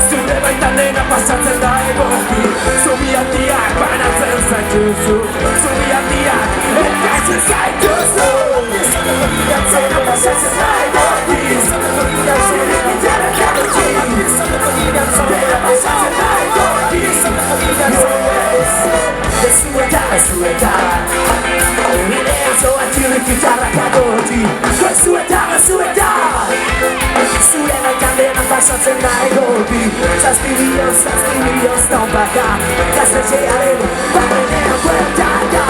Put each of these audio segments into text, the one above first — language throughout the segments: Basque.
Zure baitan dena pasatzen da egoki Zubi handiak banatzen zaituzu Zubi handiak elkatzen zaituzu Zure baitan pasatzen da egoki Zure baitan pasatzen da egoki Zuetan Nirean zoan txirrik gitarrak agoti Zuetan Zure baitan dena pasatzen da egoki Zazpi milioz naupaka Gaztetxearen barrenean bueltaka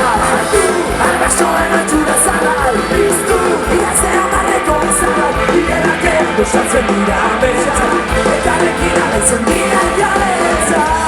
Arbasoen oitxura zabal Biztu Igaztean barreko zabal Irenakean gozatzen dira ametsak Eta rekin abetzen dira jabetzak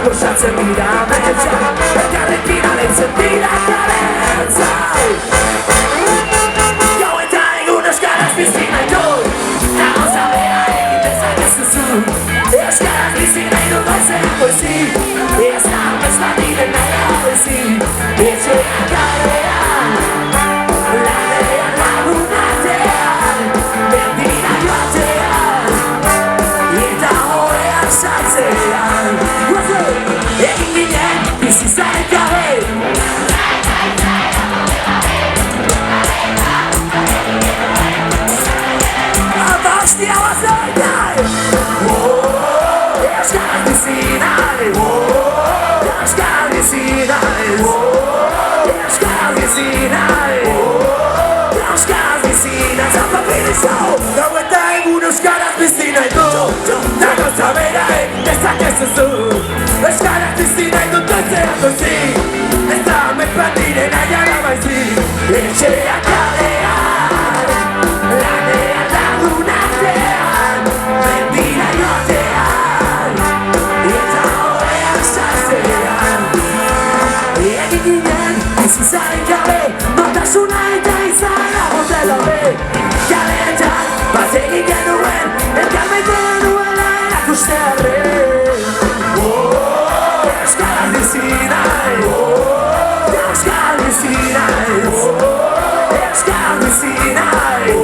Gozatzen dira ametsak Elkarrekin aletzen dira jabetzak Gau eta egun euskaraz bizi nahi dut Eta gauza bera egin dezakezuzu Euskaraz bizi nahi dut goizean goizi Ez da bezbat diren nahi abezi Etxean kalean Lanean lagun artean Berdina joatean Eta horrean sartzean Egin ginen bizizaren gabe Abastia bazen nahi Euskal bizi nahi Euskal bizi nahi Euskal bizi nahi Euskal bizi nahi Zapa bilizau Gau eta egun euskaraz bizi nahi du Da gauza bera egin dezakezuzu Euskaraz bizi nahi dut goizean goizi Ez da amezpat diren aiara baizi Etxeak kalean Lanean lagun artean Mendira joatean Eta horrean sartzean Egin ginen bizizaren gabe Nortasuna eta izana hotelabe Kaleetan bat egin genuen Elkar maite genuela erakustearren Euskal bizi nahi Euskal bizi nahi Euskal bizi nahi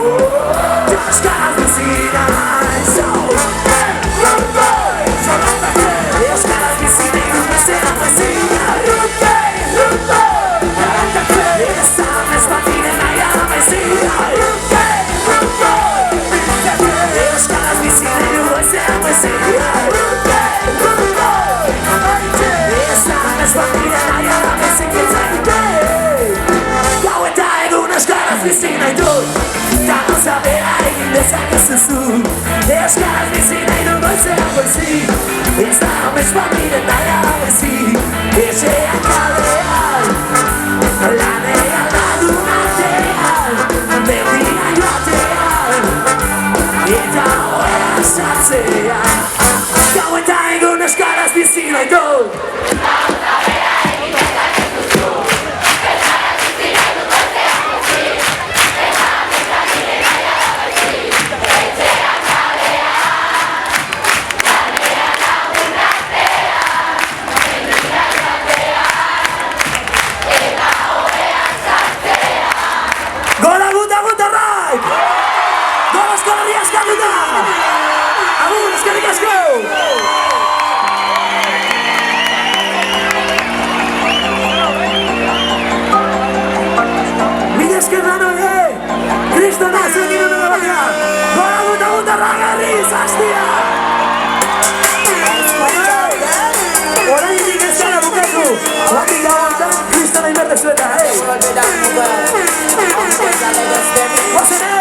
Euskal bizi nahi Euskal bizi nahi Euskal bizi nahi Ezan ez bat diren nahi abezi Euskal bizi nahi Euskal bizi nahi Gau eta egun euskaraz bizi nahi dut Da gauza bera egin dezakezuzu Euskaraz bizi nahi dut goizean goizi Ez da amezpat diren nahi abezi Etxean kalean Lanean lagun artean Berdina joatean Eta horrean sartzean Gau eta egun euskaraz bizi nahi dut What's it